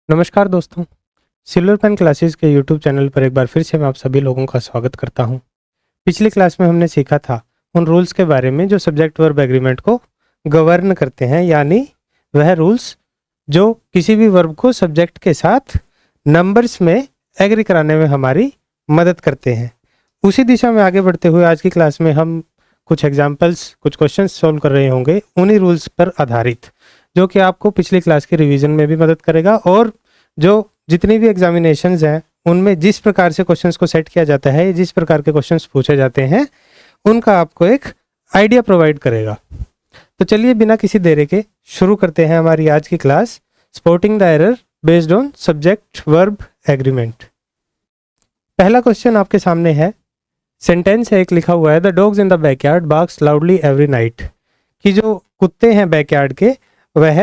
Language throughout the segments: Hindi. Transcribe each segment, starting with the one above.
नमस्कार दोस्तों, सिल्वर पेन क्लासेस के यूट्यूब चैनल पर एक बार फिर से मैं आप सभी लोगों का स्वागत करता हूं। पिछली क्लास में हमने सीखा था उन रूल्स के बारे में जो सब्जेक्ट वर्ब एग्रीमेंट को गवर्न करते हैं, यानी वह रूल्स जो किसी भी वर्ब को सब्जेक्ट के साथ नंबर्स में एग्री कराने में हमारी मदद करते हैं। उसी दिशा में आगे बढ़ते हुए आज की क्लास में हम कुछ एग्जाम्पल्स, कुछ क्वेश्चन सॉल्व कर रहे होंगे उन्हीं रूल्स पर आधारित, जो कि आपको पिछली क्लास के रिवीजन में भी मदद करेगा और जो जितनी भी एग्जामिनेशंस हैं उनमें जिस प्रकार से क्वेश्चंस को सेट किया जाता है, जिस प्रकार के क्वेश्चंस पूछे जाते हैं, उनका आपको एक आइडिया प्रोवाइड करेगा। तो चलिए बिना किसी देरी के शुरू करते हैं हमारी आज की class, spotting the error based on subject verb agreement. पहला क्वेश्चन आपके सामने है, सेंटेंस है, एक लिखा हुआ है, the dogs in the backyard barks loudly every night, कि जो कुत्ते हैं बैकयार्ड के वह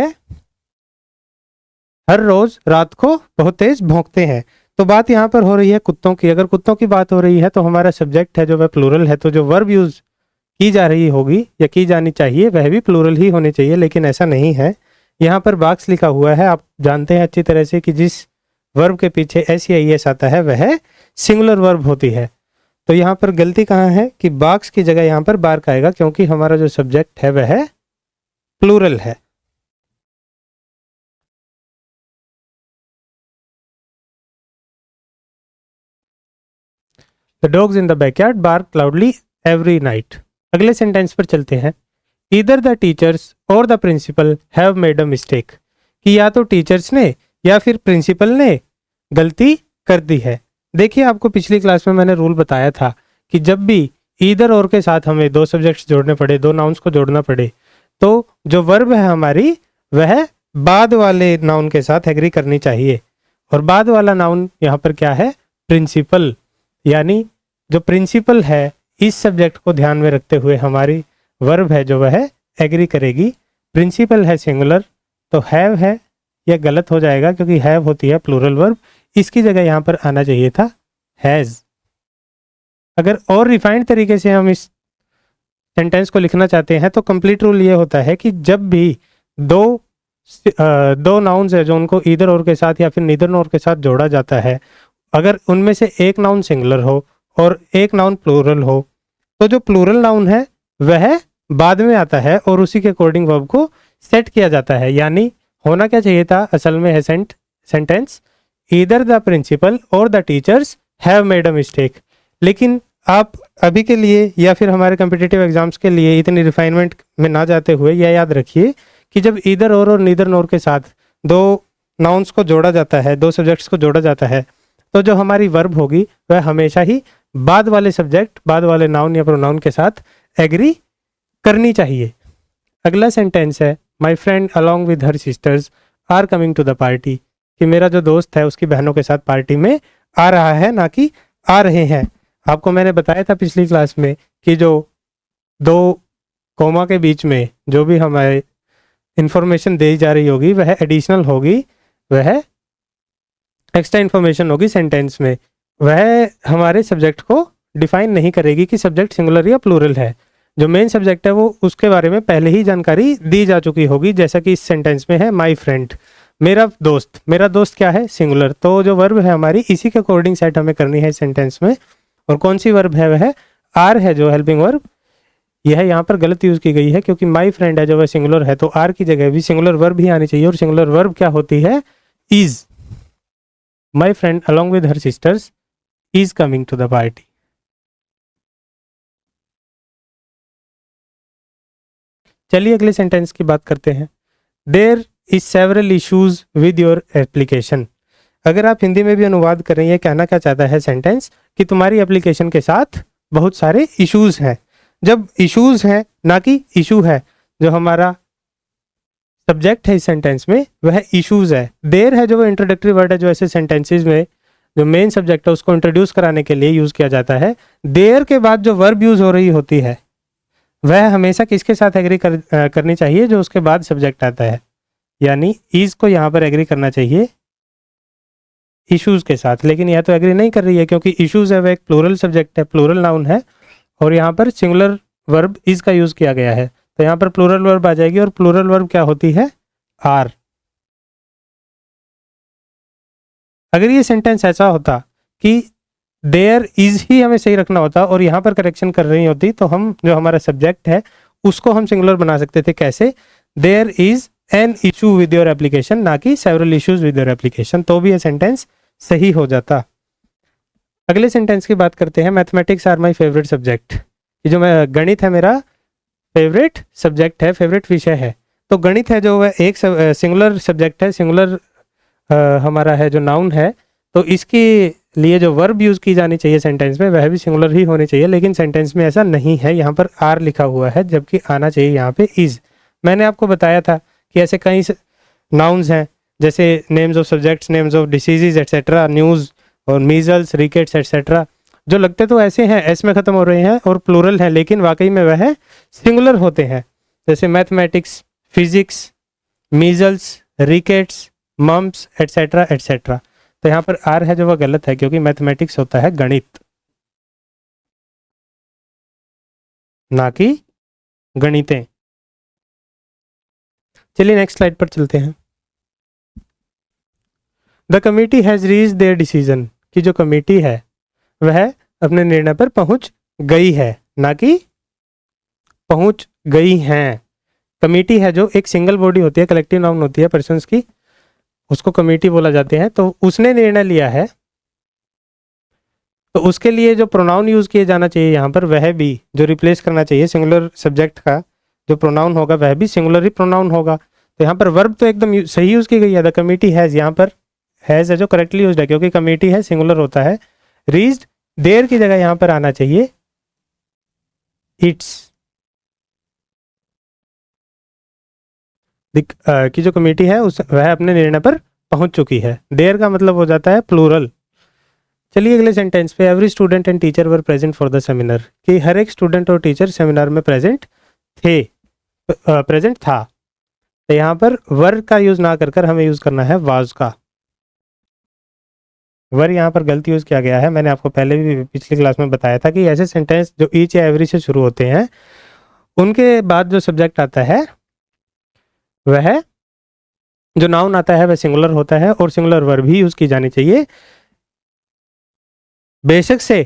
हर रोज रात को बहुत तेज भौंकते हैं। तो बात यहाँ पर हो रही है कुत्तों की। अगर कुत्तों की बात हो रही है तो हमारा सब्जेक्ट है जो वह प्लूरल है, तो जो वर्ब यूज की जा रही होगी या की जानी चाहिए वह भी प्लूरल ही होनी चाहिए, लेकिन ऐसा नहीं है। यहाँ पर बाक्स लिखा हुआ है, आप जानते हैं अच्छी तरह से कि जिस वर्ब के पीछे एस या ई एस आता है वह सिंगुलर वर्ब होती है। तो यहाँ पर गलती कहाँ है कि बाक्स की जगह यहाँ पर बार्क आएगा, क्योंकि हमारा जो सब्जेक्ट है वह प्लूरल है। The dogs in the backyard bark loudly every night. अगले सेंटेंस पर चलते हैं, ईदर द टीचर्स और the principal have made a mistake, कि या तो टीचर्स ने या फिर प्रिंसिपल ने गलती कर दी है। देखिए, आपको पिछली क्लास में मैंने रूल बताया था कि जब भी ईदर और के साथ हमें दो सब्जेक्ट्स जोड़ने पड़े, दो नाउन्स को जोड़ना पड़े, तो जो वर्ब है हमारी वह बाद वाले नाउन के साथ एग्री करनी चाहिए। और बाद वाला नाउन यहाँ पर क्या है? प्रिंसिपल। यानी जो प्रिंसिपल है इस सब्जेक्ट को ध्यान में रखते हुए हमारी वर्ब है जो वह एग्री करेगी। प्रिंसिपल है सिंगुलर, तो हैव है, यह गलत हो जाएगा क्योंकि हैव होती है प्लूरल वर्ब, इसकी जगह यहाँ पर आना चाहिए था हैज। अगर और रिफाइंड तरीके से हम इस सेंटेंस को लिखना चाहते हैं तो कंप्लीट रूल ये होता है कि जब भी दो नाउन्स है जो उनको ईदर और के साथ या फिर नीदर नोर के साथ जोड़ा जाता है, अगर उनमें से एक नाउन सिंगुलर हो और एक नाउन प्लूरल हो, तो जो प्लूरल नाउन है वह बाद में आता है और उसी के अकॉर्डिंग वर्ब को सेट किया जाता है। यानी होना क्या चाहिए था असल में है सेंटेंस, ईदर द प्रिंसिपल और the teachers have made a mistake. लेकिन आप अभी के लिए या फिर हमारे कम्पिटिटिव एग्जाम्स के लिए इतनी रिफाइनमेंट में ना जाते हुए यह याद रखिए कि जब ईदर और नीदर नोर के साथ दो नाउन्स को जोड़ा जाता है, दो सब्जेक्ट्स को जोड़ा जाता है, तो जो हमारी वर्ब होगी वह हमेशा ही बाद वाले सब्जेक्ट, बाद वाले नाउन या प्रोनाउन के साथ एग्री करनी चाहिए। अगला सेंटेंस है, my friend along with her sisters are coming to the party, कि मेरा जो दोस्त है उसकी बहनों के साथ पार्टी में आ रहा है, ना कि आ रहे हैं। आपको मैंने बताया था पिछली क्लास में कि जो दो कोमा के बीच में जो भी हमारे इंफॉर्मेशन दी जा रही होगी वह एडिशनल होगी, वह एक्स्ट्रा इन्फॉर्मेशन होगी सेंटेंस में, वह हमारे सब्जेक्ट को डिफाइन नहीं करेगी कि सब्जेक्ट सिंगुलर या प्लूरल है। जो मेन सब्जेक्ट है वो उसके बारे में पहले ही जानकारी दी जा चुकी होगी, जैसा कि इस सेंटेंस में है माई फ्रेंड, मेरा दोस्त। मेरा दोस्त क्या है? सिंगुलर। तो जो वर्ब है हमारी इसी के अकॉर्डिंग सेट हमें करनी है सेंटेंस में। और कौन सी वर्ब है? वह आर है, जो हेल्पिंग वर्ब। यह यहाँ पर गलत यूज की गई है क्योंकि माई फ्रेंड है जो वह सिंगुलर है, तो आर की जगह भी सिंगुलर वर्ब ही आनी चाहिए। और सिंगुलर वर्ब क्या होती है? Is. My friend along with her sisters is coming to the party. चलिए अगले सेंटेंस की बात करते हैं, there is several issues with your application. अगर आप हिंदी में भी अनुवाद करें, ये कहना क्या चाहता है सेंटेंस कि तुम्हारी एप्लीकेशन के साथ बहुत सारे इश्यूज हैं। जब इश्यूज हैं, ना कि इशू है, जो हमारा सब्जेक्ट है इस सेंटेंस में वह इश्यूज है। देयर है जो वो इंट्रोडक्टरी वर्ड है जो ऐसे सेंटेंसेस में जो मेन सब्जेक्ट है उसको इंट्रोड्यूस कराने के लिए यूज किया जाता है। देयर के बाद जो वर्ब यूज हो रही होती है वह हमेशा किसके साथ एग्री करनी चाहिए? जो उसके बाद सब्जेक्ट आता है, यानी इज को यहाँ पर एग्री करना चाहिए इश्यूज के साथ। लेकिन यह तो एग्री नहीं कर रही है क्योंकि इश्यूज है वह एक प्लूरल सब्जेक्ट है, प्लूरल नाउन है, और यहाँ पर सिंगुलर वर्ब इज का यूज किया गया है, तो यहाँ पर प्लूरल वर्ब आ जाएगी। और प्लूरल वर्ब क्या होती है? आर। अगर ये सेंटेंस ऐसा होता कि देयर इज ही हमें सही रखना होता और यहाँ पर करेक्शन कर रही होती, तो हम जो हमारा सब्जेक्ट है उसको हम सिंगुलर बना सकते थे। कैसे? There is an issue with your application, ना कि several issues with your application, तो भी ये सेंटेंस सही हो जाता। अगले सेंटेंस की बात करते हैं। Mathematics are my favourite subject. ये जो मैं गणित है मेरा फेवरेट सब्जेक्ट है, फेवरेट विषय है। तो गणित है जो वह एक सिंगुलर सब्जेक्ट है, सिंगुलर हमारा है जो नाउन है, तो इसके लिए जो वर्ब यूज की जानी चाहिए सेंटेंस में वह भी सिंगुलर ही होनी चाहिए, लेकिन सेंटेंस में ऐसा नहीं है। यहाँ पर आर लिखा हुआ है जबकि आना चाहिए यहाँ पे इज। मैंने आपको बताया था कि ऐसे कई नाउन्स हैं जैसे names of subjects, names of diseases etcetera, news और मीजल्स, रिकेट्स एट्सेट्रा, जो लगते तो ऐसे हैं, एस में खत्म हो रहे हैं और प्लूरल हैं, लेकिन वाकई में वह सिंगुलर होते हैं। जैसे mathematics, physics, measles, rickets, mumps etcetera etcetera. तो यहाँ पर आर है जो वह गलत है, क्योंकि मैथमेटिक्स होता है गणित, ना कि गणितें। चलिए नेक्स्ट स्लाइड पर चलते हैं। The committee has reached there decision, कि जो कमेटी है वह अपने निर्णय पर पहुंच गई है, ना कि पहुंच गई हैं। कमेटी है जो एक सिंगल बॉडी होती है, कलेक्टिव नाउन होती है पर्सन्स की, उसको कमेटी बोला जाते हैं। तो उसने निर्णय लिया है, तो उसके लिए जो प्रोनाउन यूज किए जाना चाहिए यहाँ पर वह भी, जो रिप्लेस करना चाहिए सिंगुलर सब्जेक्ट का जो प्रोनाउन होगा वह भी सिंगुलर ही प्रोनाउन होगा। तो यहाँ पर वर्ब तो एकदम सही यूज की गई है। द कमेटी हैज, यहाँ पर हैज है जो करेक्टली यूज है, क्योंकि कमेटी है सिंगुलर होता है। रीच्ड, देयर की जगह यहाँ पर आना चाहिए इट्स। की जो कमेटी है उस वह अपने निर्णय पर पहुंच चुकी है। देयर का मतलब हो जाता है प्लूरल। चलिए अगले सेंटेंस पे। Every student and teacher were present for the seminar, कि हर एक स्टूडेंट और टीचर सेमिनार में प्रेजेंट थे, प्रेजेंट था। तो यहाँ पर वर का यूज ना कर हमें यूज करना है वाज का। वर यहाँ पर गलत यूज किया गया है। मैंने आपको पहले भी पिछली क्लास में बताया था कि ऐसे सेंटेंस जो ईच या एवरी से शुरू होते हैं उनके बाद जो सब्जेक्ट आता है वह, जो नाउन आता है वह सिंगुलर होता है और सिंगुलर वर्ब ही यूज की जानी चाहिए। बेशक से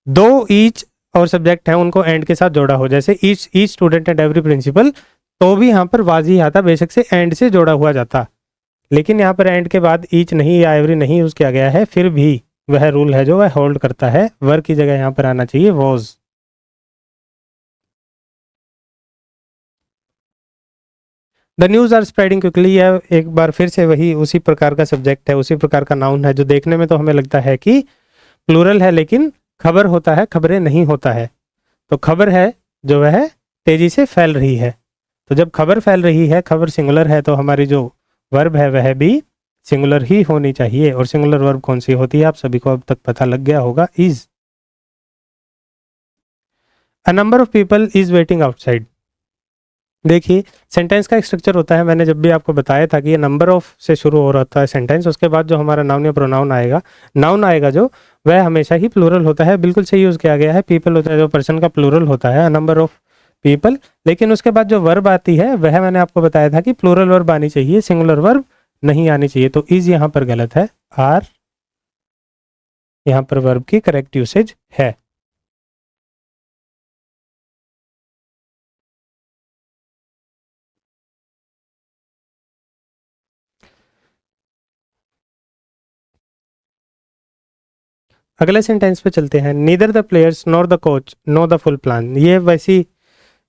दो ईच और सब्जेक्ट हैं उनको एंड के साथ जोड़ा हो, जैसे each student and every principal, तो भी यहाँ पर वाज ही आता, बेशक से एंड से जोड़ा हुआ जाता। लेकिन यहाँ पर एंड के बाद ईच नहीं या एवरी नहीं यूज किया गया है, फिर भी वह रूल है जो वह होल्ड करता है। वर की जगह यहाँ पर आना चाहिए was. The news are spreading quickly, यह एक बार फिर से वही उसी प्रकार का सब्जेक्ट है, उसी प्रकार का नाउन है जो देखने में तो हमें लगता है कि प्लूरल है, लेकिन खबर होता है, खबरें नहीं होता है। तो खबर है जो वह तेजी से फैल रही है। तो जब खबर फैल रही है, खबर सिंगुलर है, तो हमारी जो वर्ब है वह भी सिंगुलर ही होनी चाहिए। और सिंगुलर वर्ब कौन सी होती है आप सभी को अब तक पता लग गया होगा, is. A number of people is waiting outside. देखिए सेंटेंस का एक स्ट्रक्चर होता है, मैंने जब भी आपको बताया था कि ये नंबर ऑफ से शुरू हो रहा है सेंटेंस, उसके बाद जो हमारा नाउन या प्रोनाउन आएगा, नाउन आएगा जो वह हमेशा ही प्लूरल होता है। बिल्कुल सही यूज किया गया है। पीपल होता है जो पर्सन का प्लूरल होता है, नंबर ऑफ पीपल। लेकिन उसके बाद जो वर्ब आती है वह मैंने आपको बताया था कि प्लूरल वर्ब आनी चाहिए, सिंगुलर वर्ब नहीं आनी चाहिए। तो इज यहाँ पर गलत है, आर यहाँ पर वर्ब की करेक्ट यूसेज है। अगले सेंटेंस पे चलते हैं। Neither the players nor the coach know the full plan. ये वैसी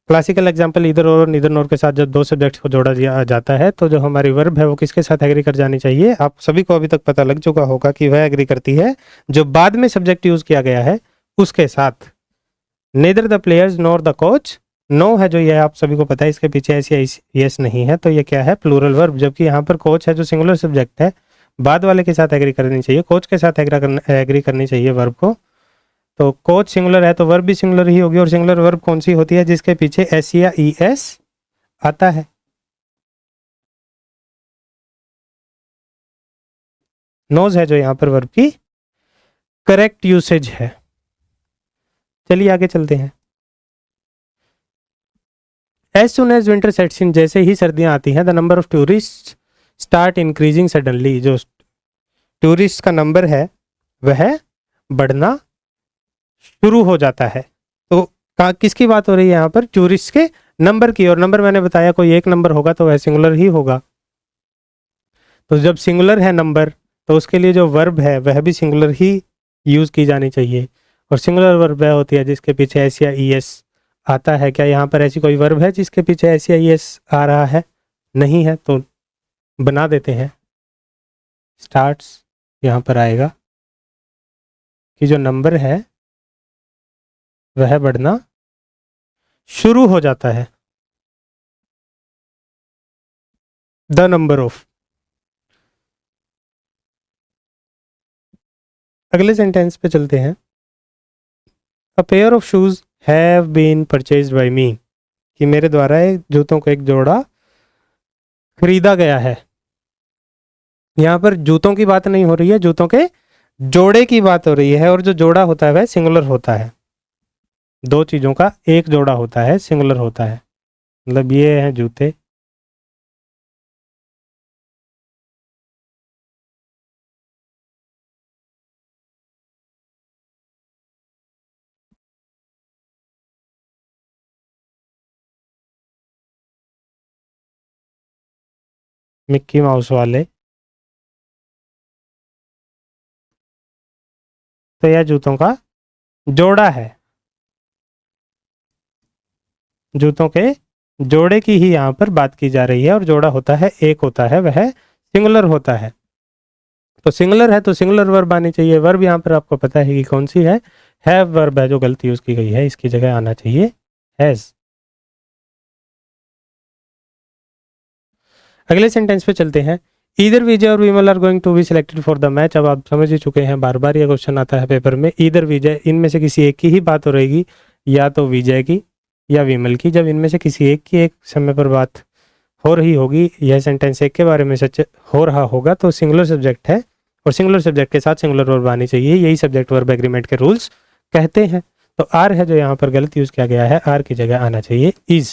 क्लासिकल एग्जांपल इधर और नीदर नॉर के साथ जब दो सब्जेक्ट्स को जोड़ा जाता है तो जो हमारी वर्ब है वो किसके साथ एग्री कर जानी चाहिए। आप सभी को अभी तक पता लग चुका होगा कि वह एग्री करती है जो बाद में सब्जेक्ट यूज किया गया है उसके साथ। Neither the players nor the coach, no है जो ये आप सभी को पता है, इसके पीछे ऐसी यस नहीं है, तो ये क्या है, प्लूरल वर्ब। जबकि यहाँ पर कोच है जो सिंगुलर सब्जेक्ट है, बाद वाले के साथ एग्री करनी चाहिए, कोच के साथ एग्री करनी चाहिए वर्ब को। तो कोच सिंगुलर है तो वर्ब भी सिंगुलर ही होगी। और सिंगुलर वर्ब कौन सी होती है, जिसके पीछे एस या ई एस आता है। नोज है जो यहाँ पर वर्ब की करेक्ट यूसेज है। चलिए आगे चलते हैं। As soon as winter sets in, जैसे ही सर्दियां आती हैं, the number of tourist start increasing suddenly. जो टूरिस्ट का नंबर है वह बढ़ना शुरू हो जाता है। तो किसकी बात हो रही है यहाँ पर? टूरिस्ट के नंबर की। और नंबर मैंने बताया कोई एक नंबर होगा तो वह सिंगुलर ही होगा। तो जब सिंगुलर है नंबर तो उसके लिए जो वर्ब है वह भी सिंगुलर ही यूज की जानी चाहिए। और सिंगुलर वर्ब वह होती है जिसके पीछे एस या ई एस आता है। क्या यहाँ पर ऐसी कोई वर्ब है जिसके पीछे एस या ई एस आ रहा है? नहीं है, तो बना देते हैं। स्टार्ट्स यहाँ पर आएगा कि जो नंबर है वह बढ़ना शुरू हो जाता है। The number of. अगले सेंटेंस पे चलते हैं। A pair of shoes have been purchased by me, कि मेरे द्वारा जूतों को एक जोड़ा खरीदा गया है। यहाँ पर जूतों की बात नहीं हो रही है, जूतों के जोड़े की बात हो रही है। और जो जोड़ा होता है वह सिंगुलर होता है। दो चीजों का एक जोड़ा होता है, सिंगुलर होता है। मतलब ये हैं जूते, मिक्की माउस वाले। तो यह जूतों का जोड़ा है। जूतों के जोड़े की ही यहाँ पर बात की जा रही है। और जोड़ा होता है एक होता है, वह सिंगुलर होता है। तो सिंगुलर है तो सिंगुलर वर्ब आनी चाहिए। वर्ब यहाँ पर आपको पता है कि कौन सी है? हैव वर्ब है जो गलती यूज की गई है, इसकी जगह आना चाहिए हैज। अगले सेंटेंस पे चलते हैं। ईदर विजय और Vimal are going to be selected for the match. अब आप समझ ही चुके हैं, बार बार यह क्वेश्चन आता है पेपर में। ईदर विजय, इनमें से किसी एक की ही बात हो रहेगी, या तो विजय की या विमल की। जब इनमें से किसी एक की एक समय पर बात हो रही होगी, यह सेंटेंस एक के बारे में सच हो रहा होगा, तो सिंगुलर सब्जेक्ट है। और सिंगुलर सब्जेक्ट के साथ सिंगुलर वर्ब आनी चाहिए। यही सब्जेक्ट वर्ब एग्रीमेंट के रूल्स कहते हैं। तो आर है जो यहाँ पर गलत यूज किया गया है, आर की जगह आना चाहिए is.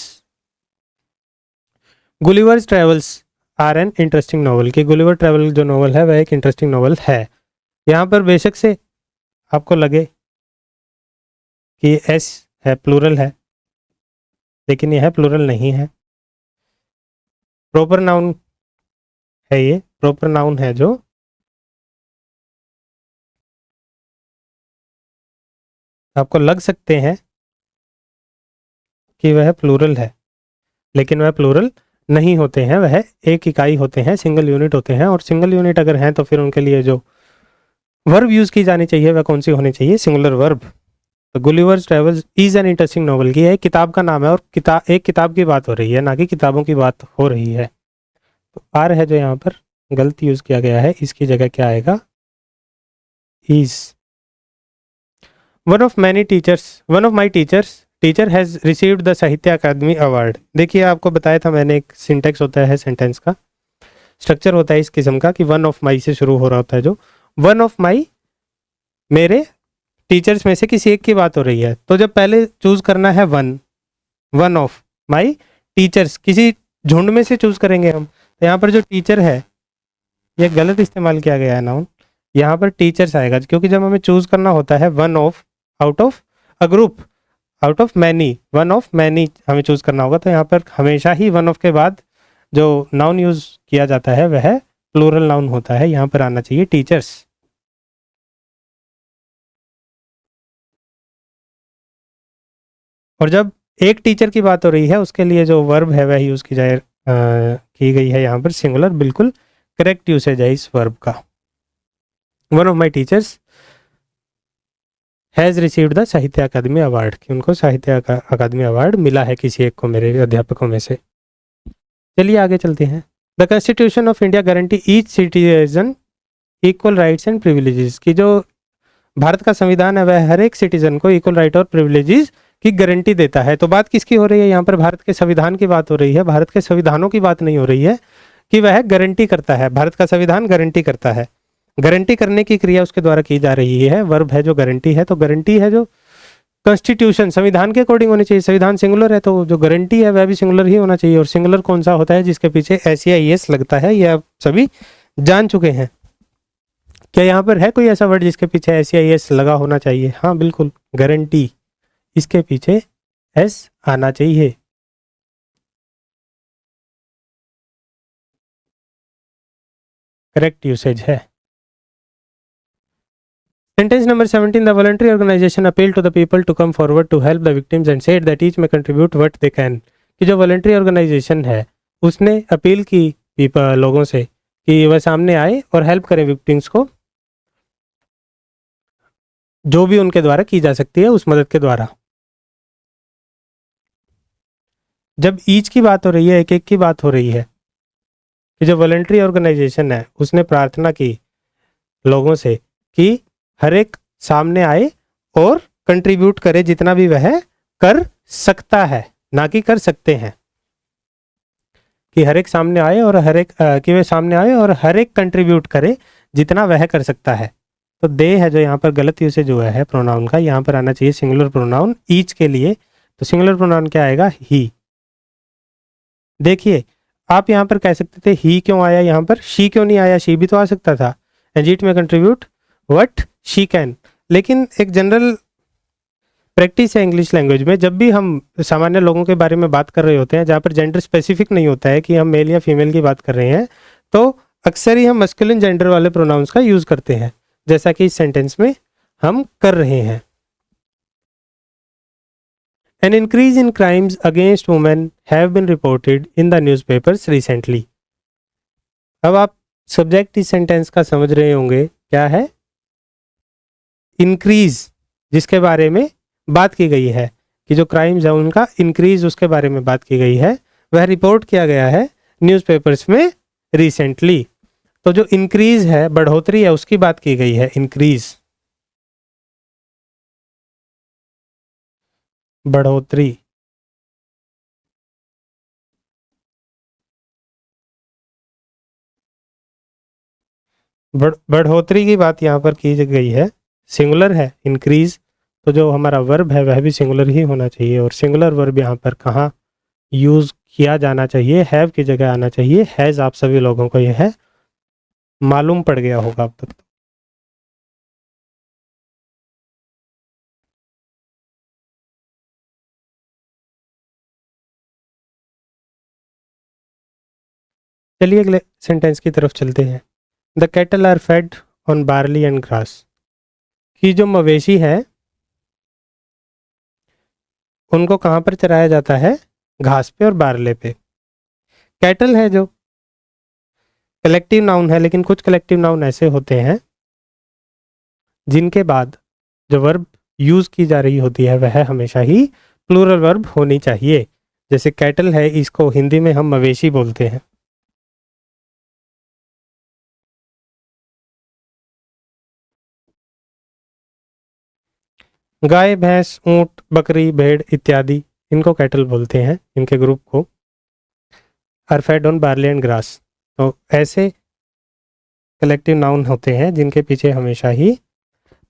Gulliver's travels are an interesting novel, कि गुलिवर ट्रेवल जो नॉवल है वह एक इंटरेस्टिंग नॉवल है। यहाँ पर बेशक से आपको लगे कि एस है, प्लूरल है, लेकिन यह प्लूरल नहीं है। प्रॉपर नाउन है, ये प्रॉपर नाउन है जो आपको लग सकते हैं कि वह प्लूरल है, लेकिन वह प्लूरल नहीं होते हैं। वह एक इकाई होते हैं, सिंगल यूनिट होते हैं। और सिंगल यूनिट अगर हैं तो फिर उनके लिए जो वर्ब यूज की जानी चाहिए वह कौन सी होनी चाहिए? Singular verb. तो Gulliver's travels is an interesting novel, की एक किताब का नाम है और एक किताब की बात हो रही है, ना कि किताबों की बात हो रही है। तो आर है जो यहाँ पर गलत यूज किया गया है, इसकी जगह क्या आएगा? Is. One of my teacher has received the साहित्य अकादमी अवार्ड। देखिए, आपको बताया था मैंने, एक सिंटेक्स होता है सेंटेंस का, स्ट्रक्चर होता है इस किस्म का कि वन ऑफ माई से शुरू हो रहा होता है। जो वन ऑफ माई, मेरे टीचर्स में से किसी एक की बात हो रही है। तो जब पहले चूज करना है वन ऑफ माई टीचर्स, किसी झुंड में से चूज करेंगे हम। तो यहाँ पर जो टीचर है ये गलत इस्तेमाल किया गया है नाउन, यहाँ पर टीचर्स आएगा, क्योंकि जब हमें चूज करना होता है one of out of a group, out of many, one of many हमें चूज करना होगा। तो यहाँ पर हमेशा ही वन ऑफ के बाद जो नाउन यूज किया जाता है वह प्लूरल नाउन होता है। यहाँ पर आना चाहिए टीचर्स। और जब एक टीचर की बात हो रही है उसके लिए जो वर्ब है वह यूज की गई है यहाँ पर सिंगुलर। बिल्कुल करेक्ट यूसेज है इस वर्ब का। One of my teachers has received the साहित्य अकादमी अवार्ड, कि उनको साहित्य अकादमी अवार्ड मिला है किसी एक को मेरे अध्यापकों में से। चलिए आगे चलते हैं। The constitution of India guarantee each citizen equal rights and privileges, की जो भारत का संविधान है वह हर एक सिटीजन को इक्वल राइट और प्रिविलेजेस की गारंटी देता है। तो बात किसकी हो रही है यहाँ पर? भारत के संविधान की बात हो रही है, भारत के संविधानों की बात नहीं हो रही है कि वह गारंटी करता है। भारत का संविधान गारंटी करता है, गारंटी करने की क्रिया उसके द्वारा की जा रही है। वर्ब है जो गारंटी है, तो गारंटी है जो कॉन्स्टिट्यूशन संविधान के अकॉर्डिंग होनी चाहिए। संविधान सिंगुलर है तो जो गारंटी है वह भी सिंगुलर ही होना चाहिए। और सिंगुलर कौन सा होता है? जिसके पीछे एस या ई एस लगता है, यह आप सभी जान चुके हैं। क्या यहाँ पर है कोई ऐसा वर्ड जिसके पीछे एस या एस लगा होना चाहिए? हाँ बिल्कुल, गारंटी, इसके पीछे एस आना चाहिए। करेक्ट यूसेज है। Sentence number 17, the voluntary organization appealed to the people to come forward to help the victims and said that each may contribute what they can। कि जो वॉलंटरी ऑर्गेनाइजेशन है उसने अपील की लोगों से कि वह सामने आए और हेल्प करें विक्टिम्स को, जो भी उनके द्वारा की जा सकती है उस मदद के द्वारा। जब ईच की बात हो रही है, एक एक की बात हो रही है, कि जो वॉलंटरी ऑर्गेनाइजेशन है उसने प्रार्थना की लोगों से कि हर एक सामने आए और कंट्रीब्यूट करे जितना भी वह कर सकता है, ना कि कर सकते हैं, कि हर एक सामने आए और हर एक कि वे सामने आए और हर एक कंट्रीब्यूट करे जितना वह कर सकता है। तो दे है जो यहाँ पर गलत यूसेज हुआ है प्रोनाउन का, यहाँ पर आना चाहिए सिंगुलर प्रोनाउन ईच के लिए। तो सिंगुलर प्रोनाउन क्या आएगा? ही। देखिए आप यहाँ पर कह सकते थे ही क्यों आया, यहाँ पर शी क्यों नहीं आया? शी भी तो आ सकता था। एंड इट में कंट्रीब्यूट व्हाट शी कैन। लेकिन एक जनरल प्रैक्टिस है इंग्लिश लैंग्वेज में, जब भी हम सामान्य लोगों के बारे में बात कर रहे होते हैं जहाँ पर जेंडर स्पेसिफिक नहीं होता है कि हम मेल या फीमेल की बात कर रहे हैं, तो अक्सर ही हम मस्कुलिन जेंडर वाले प्रोनाउंस का यूज करते हैं, जैसा कि इस सेंटेंस में हम कर रहे हैं। An increase in crimes against women have been reported in the newspapers recently। अब आप सब्जेक्ट इस सेंटेंस का समझ रहे होंगे क्या है? इंक्रीज, जिसके बारे में बात की गई है कि जो क्राइम्स है उनका इंक्रीज, उसके बारे में बात की गई है, वह रिपोर्ट किया गया है न्यूज़पेपर्स में रिसेंटली। तो जो इंक्रीज है, बढ़ोतरी है, उसकी बात की गई है, इंक्रीज, बढ़ोतरी। बढ़ोतरी की बात यहाँ पर की गई है, सिंगुलर है इंक्रीज, तो जो हमारा वर्ब है वह भी सिंगुलर ही होना चाहिए। और सिंगुलर वर्ब यहाँ पर कहाँ यूज किया जाना चाहिए? हैव की जगह आना चाहिए हैज। आप सभी लोगों को यह है मालूम पड़ गया होगा अब तक। चलिए अगले सेंटेंस की तरफ चलते हैं। The cattle are fed on barley and grass. कि जो मवेशी है उनको कहाँ पर चराया जाता है? घास पे और बारले पे। कैटल है जो कलेक्टिव नाउन है, लेकिन कुछ कलेक्टिव नाउन ऐसे होते हैं जिनके बाद जो वर्ब यूज की जा रही होती है वह हमेशा ही प्लूरल वर्ब होनी चाहिए। जैसे कैटल है, इसको हिंदी में हम मवेशी बोलते हैं। गाय, भैंस, ऊंट, बकरी, भेड़ इत्यादि, इनको कैटल बोलते हैं, इनके ग्रुप को। Are fed on barley and grass. तो ऐसे कलेक्टिव नाउन होते हैं जिनके पीछे हमेशा ही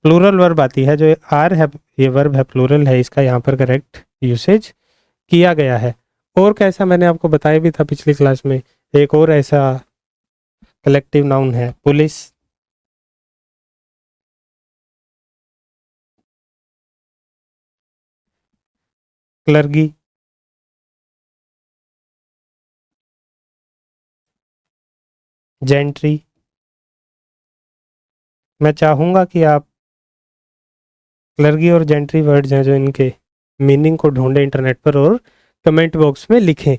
प्लूरल वर्ब आती है। जो आर है, ये वर्ब है, प्लूरल है, इसका यहाँ पर करेक्ट यूसेज किया गया है। और कैसा, मैंने आपको बताया भी था पिछली क्लास में, एक और ऐसा कलेक्टिव नाउन है पुलिस। Clergy, gentry. मैं चाहूँगा कि आप क्लर्गी और जेंट्री वर्ड्स हैं जो इनके मीनिंग को ढूंढें इंटरनेट पर और कमेंट बॉक्स में लिखें।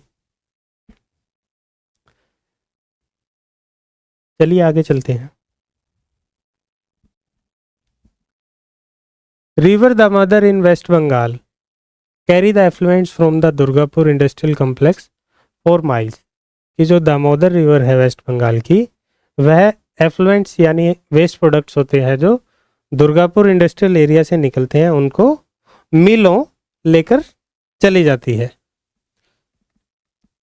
चलिए आगे चलते हैं। River Damodar in West Bengal carry the effluents from the Durgapur industrial complex 4 miles. कि जो दामोदर रिवर है वेस्ट बंगाल की, वह एफ्लुएंट्स यानी वेस्ट प्रोडक्ट्स होते हैं जो दुर्गापुर इंडस्ट्रियल एरिया से निकलते हैं, उनको मीलों लेकर चली जाती है।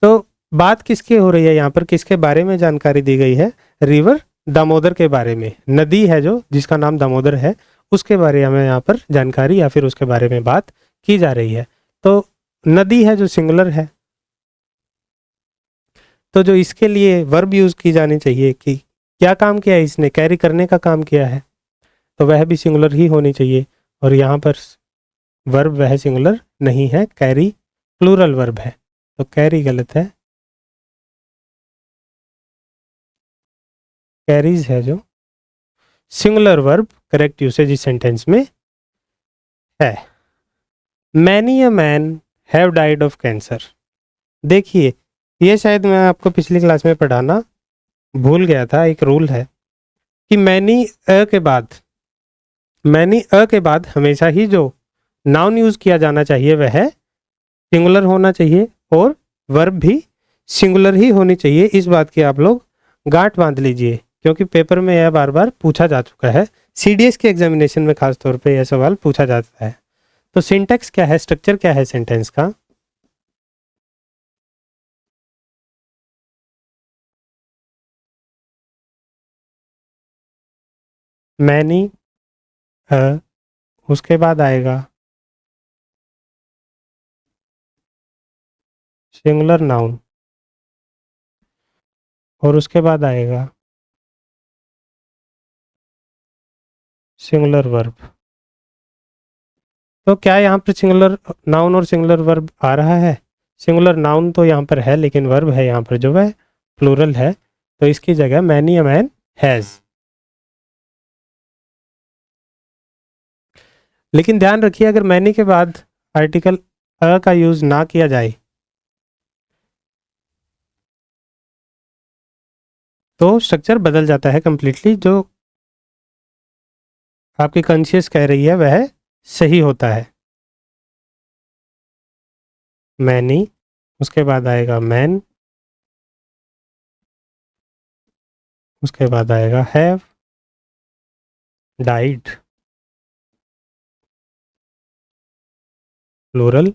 तो बात किसकी हो रही है यहाँ पर? किसके बारे में जानकारी दी गई है? रिवर दामोदर के बारे में। नदी है जो जिसका नाम दामोदर है, उसके बारे में यहाँ पर जानकारी या फिर उसके बारे में बात की जा रही है। तो नदी है जो सिंगुलर है, तो जो इसके लिए वर्ब यूज की जानी चाहिए कि क्या काम किया है इसने, कैरी करने का काम किया है, तो वह भी सिंगुलर ही होनी चाहिए। और यहाँ पर वर्ब वह सिंगुलर नहीं है, कैरी प्लूरल वर्ब है, तो कैरी गलत है, कैरीज है जो सिंगुलर वर्ब करेक्ट यूसेज इस सेंटेंस में है। Many a man have died of cancer. देखिए, ये शायद मैं आपको पिछली क्लास में पढ़ाना भूल गया था। एक रूल है कि मैनी अ के बाद हमेशा ही जो नाउन यूज किया जाना चाहिए वह सिंगुलर होना चाहिए और वर्ब भी सिंगुलर ही होनी चाहिए। इस बात की आप लोग गांठ बांध लीजिए, क्योंकि पेपर में यह बार बार पूछा जा चुका है। सीडीएस के एग्जामिनेशन में खास तौर पे यह सवाल पूछा जाता है। तो सिंटैक्स क्या है, स्ट्रक्चर क्या है सेंटेंस का? मैनी अ, उसके बाद आएगा सिंगुलर नाउन और उसके बाद आएगा सिंगुलर वर्ब। तो क्या यहाँ पर सिंगुलर नाउन और सिंगुलर वर्ब आ रहा है? सिंगुलर नाउन तो यहाँ पर है, लेकिन वर्ब है यहाँ पर जो है प्लूरल है, तो इसकी जगह मैनी अ मैन हैज। लेकिन ध्यान रखिए, अगर मैनी के बाद आर्टिकल अ का यूज ना किया जाए तो स्ट्रक्चर बदल जाता है कंप्लीटली। जो आपकी कॉन्शियस कह रही है वह सही होता है। मैनी, उसके बाद आएगा मैन, उसके बाद आएगा हैव डाइड प्लूरल।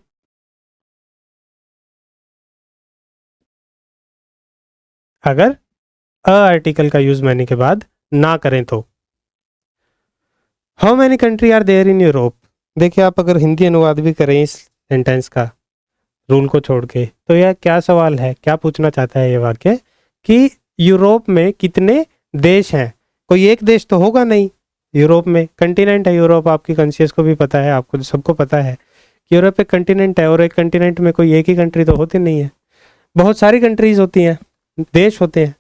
अगर अ आर्टिकल का यूज मैनी के बाद ना करें तो how many country are there in Europe. देखिए, आप अगर हिंदी अनुवाद भी करें इस सेंटेंस का रूल को छोड़ के, तो यह क्या सवाल है, क्या पूछना चाहता है ये वाक्य कि यूरोप में कितने देश हैं? कोई एक देश तो होगा नहीं। यूरोप में कंटिनेंट है यूरोप, आपकी कॉन्शियस को भी पता है, आपको सबको पता है कि यूरोप एक कंटिनेंट है, और एक कंटिनेंट में कोई एक ही कंट्री तो होती नहीं है, बहुत सारी कंट्रीज होती हैं, देश होते हैं।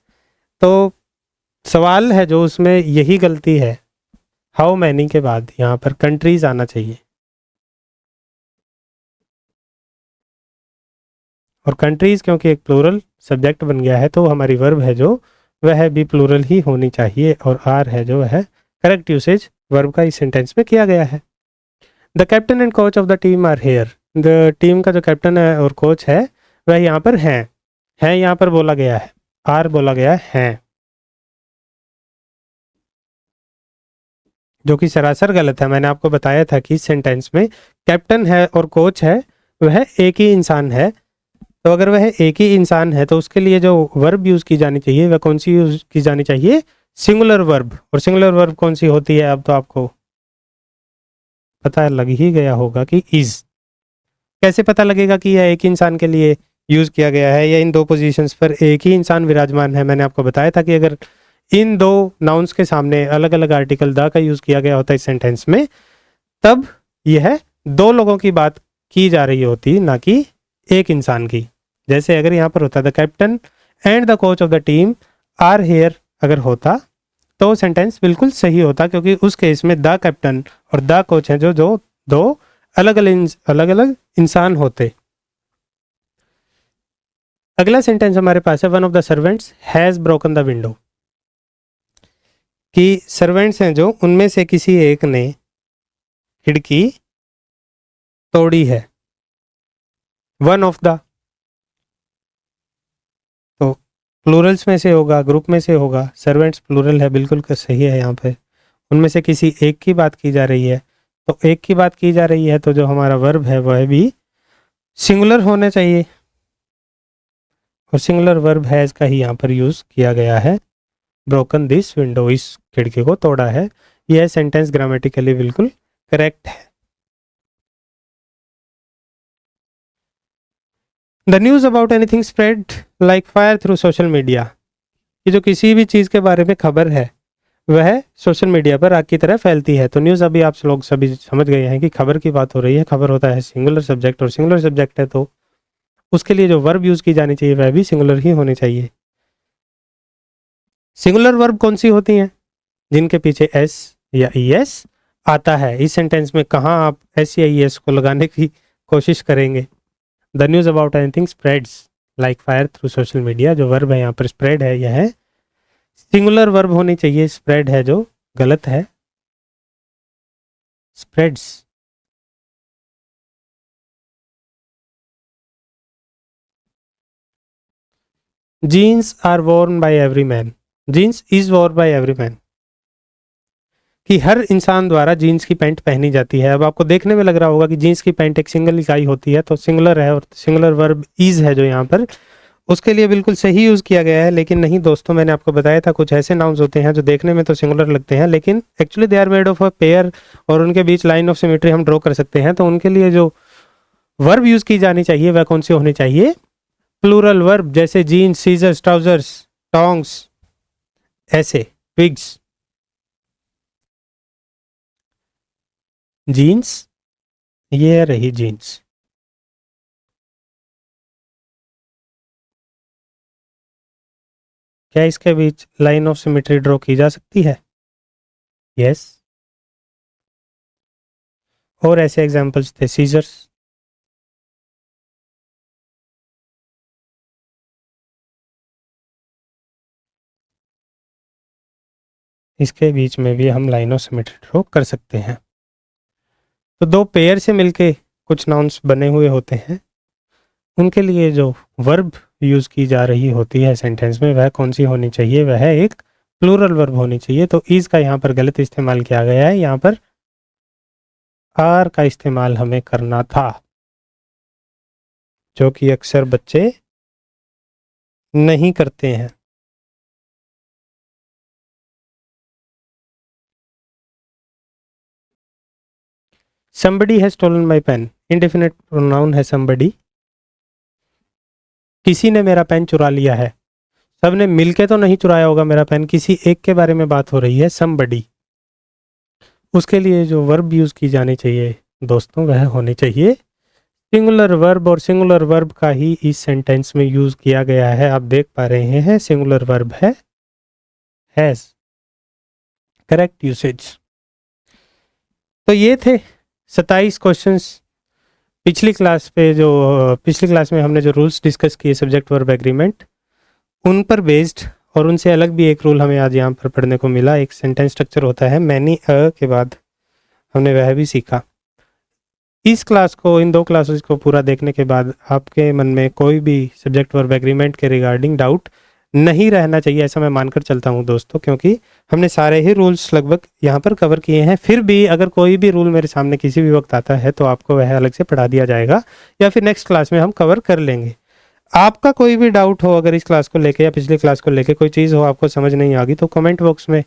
तो सवाल है जो उसमें यही गलती है, हाउ मैनी के बाद यहाँ पर कंट्रीज आना चाहिए, और कंट्रीज क्योंकि एक प्लूरल सब्जेक्ट बन गया है तो हमारी वर्ब है जो वह भी प्लूरल ही होनी चाहिए, और आर है जो है करेक्ट यूसेज वर्ब का इस सेंटेंस में किया गया है। The captain and coach of the team are here. The team का जो कैप्टन है और कोच है वह यहाँ पर है यहाँ पर बोला गया है, आर बोला गया है, जो कि सरासर गलत है। मैंने आपको बताया था कि इस सेंटेंस में कैप्टन है और कोच है वह एक ही इंसान है। तो अगर वह एक ही इंसान है तो उसके लिए जो वर्ब यूज की जानी चाहिए वह कौन सी यूज की जानी चाहिए? Singular verb. और सिंगुलर वर्ब कौन सी होती है अब तो आपको पता लग ही गया होगा कि इज। कैसे पता लगेगा कि यह एक इंसान के लिए यूज किया गया है या इन दो पोजीशंस पर एक ही इंसान विराजमान है? मैंने आपको बताया था कि अगर इन दो नाउन्स के सामने अलग अलग आर्टिकल द का यूज किया गया होता है इस सेंटेंस में, तब यह दो लोगों की बात की जा रही होती, ना कि एक इंसान की। जैसे अगर यहाँ पर होता the captain and the coach of the team are here, अगर होता तो सेंटेंस बिल्कुल सही होता, क्योंकि उस केस में द कैप्टन और द कोच हैं जो जो दो अलग अलग इंसान होते। अगला सेंटेंस हमारे पास है one of the servants has broken the window. कि सर्वेंट्स हैं जो उनमें से किसी एक ने खिड़की तोड़ी है। वन ऑफ द तो प्लूरल्स में से होगा, ग्रुप में से होगा, सर्वेंट्स प्लूरल है, बिल्कुल सही है। यहाँ पे उनमें से किसी एक की बात की जा रही है, तो एक की बात की जा रही है तो जो हमारा वर्ब है वह भी सिंगुलर होना चाहिए, और सिंगुलर वर्ब हैज का ही यहाँ पर यूज किया गया है। ब्रोकन दिस विंडो, इस खिड़की को तोड़ा है। यह सेंटेंस ग्रामेटिकली बिल्कुल करेक्ट है। The news about anything spread like fire through social media. कि जो किसी भी चीज़ के बारे में खबर है वह सोशल मीडिया पर आग की तरह फैलती है। तो न्यूज़ अभी आप लोग सभी समझ गए हैं कि खबर की बात हो रही है। खबर होता है सिंगुलर सब्जेक्ट, और सिंगुलर सब्जेक्ट है तो उसके लिए जो वर्ब यूज़ की जानी चाहिए वह भी सिंगुलर ही होनी चाहिए। सिंगुलर वर्ब कौन सी होती हैं? जिनके पीछे एस या ई एस आता है। इस सेंटेंस में कहाँ आप एस या ई एस को लगाने की कोशिश करेंगे? The news about anything spreads like fire through social media. जो वर्ब है यहाँ पर स्प्रेड है, यह है सिंगुलर वर्ब होनी चाहिए। स्प्रेड है जो गलत है, spreads. Jeans are worn by every man. Jeans is worn by every man, कि हर इंसान द्वारा जीन्स की पैंट पहनी जाती है। अब आपको देखने में लग रहा होगा कि जीन्स की पैंट एक सिंगल इकाई होती है, तो सिंगुलर है और सिंगुलर वर्ब इज है जो यहाँ पर उसके लिए बिल्कुल सही यूज़ किया गया है। लेकिन नहीं दोस्तों, मैंने आपको बताया था कुछ ऐसे नाउन्स होते हैं जो देखने में तो सिंगुलर लगते हैं लेकिन actually they are made of a pair, और उनके बीच लाइन ऑफ सिमेट्री हम ड्रॉ कर सकते हैं। तो उनके लिए जो वर्ब यूज़ की जानी चाहिए वह कौन सी होनी चाहिए? प्लूरल वर्ब, जैसे जीन्स, सीजर्स, ट्राउजर्स, टोंग्स, ऐसे विग्स। जीन्स, ये रही जीन्स। क्या इसके बीच लाइन ऑफ सिमेट्री ड्रॉ की जा सकती है? यस। और ऐसे एग्जांपल्स थे सीजर्स, इसके बीच में भी हम लाइन ऑफ सिमेट्री ड्रॉ कर सकते हैं। तो दो पेयर से मिलके कुछ नाउन्स बने हुए होते हैं, उनके लिए जो वर्ब यूज़ की जा रही होती है सेंटेंस में वह कौन सी होनी चाहिए? वह एक प्लूरल वर्ब होनी चाहिए। तो इज का यहाँ पर गलत इस्तेमाल किया गया है, यहाँ पर आर का इस्तेमाल हमें करना था, जो कि अक्सर बच्चे नहीं करते हैं। somebody has stolen my pen, indefinite pronoun है somebody। किसी ने मेरा पेन चुरा लिया है। सबने मिलके तो नहीं चुराया होगा मेरा पेन, किसी एक के बारे में बात हो रही है, somebody। उसके लिए जो वर्ब यूज़ की जानी चाहिए दोस्तों वह होनी चाहिए सिंगुलर वर्ब, और सिंगुलर वर्ब का ही इस सेंटेंस में यूज़ किया गया है। आप देख पा रहे हैं सिंगुलर वर्ब है हैज़। Correct usage. तो ये थे 27 क्वेश्चंस पिछली क्लास में हमने जो रूल्स डिस्कस किए सब्जेक्ट वर्ब एग्रीमेंट, उन पर बेस्ड, और उनसे अलग भी एक रूल हमें आज यहाँ पर पढ़ने को मिला। एक सेंटेंस स्ट्रक्चर होता है मैनी अ के बाद, हमने वह भी सीखा। इस क्लास को, इन दो क्लासेस को पूरा देखने के बाद आपके मन में कोई भी सब्जेक्ट वर्ब एग्रीमेंट के रिगार्डिंग डाउट नहीं रहना चाहिए, ऐसा मैं मानकर चलता हूं दोस्तों, क्योंकि हमने सारे ही रूल्स लगभग यहाँ पर कवर किए हैं। फिर भी अगर कोई भी रूल मेरे सामने किसी भी वक्त आता है तो आपको वह अलग से पढ़ा दिया जाएगा, या फिर नेक्स्ट क्लास में हम कवर कर लेंगे। आपका कोई भी डाउट हो अगर इस क्लास को लेके या पिछली क्लास को लेके कोई चीज़ हो आपको समझ नहीं आ गई, तो कमेंट बॉक्स में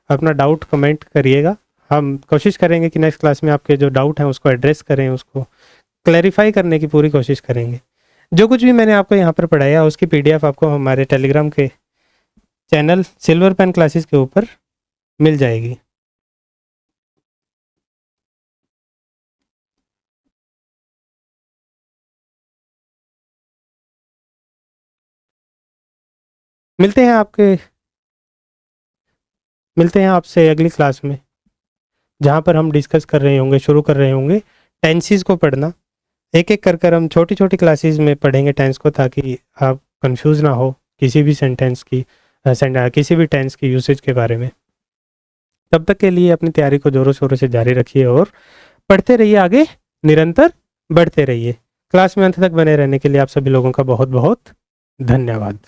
अपना डाउट कमेंट करिएगा। हम कोशिश करेंगे कि नेक्स्ट क्लास में आपके जो डाउट हैं उसको एड्रेस करें, उसको क्लैरिफाई करने की पूरी कोशिश करेंगे। जो कुछ भी मैंने आपको यहाँ पर पढ़ाया उसकी पीडीएफ आपको हमारे टेलीग्राम के चैनल सिल्वर पेन क्लासेस के ऊपर मिल जाएगी। मिलते हैं आपसे अगली क्लास में, जहाँ पर हम डिस्कस कर रहे होंगे, शुरू कर रहे होंगे टेंसेस को पढ़ना। एक एक कर हम छोटी छोटी क्लासेस में पढ़ेंगे टेंस को, ताकि आप कंफ्यूज ना हो किसी भी सेंटेंस की किसी भी टेंस की यूसेज के बारे में। तब तक के लिए अपनी तैयारी को जोरों शोरों से जारी रखिए और पढ़ते रहिए, आगे निरंतर बढ़ते रहिए। क्लास में अंत तक बने रहने के लिए आप सभी लोगों का बहुत बहुत धन्यवाद।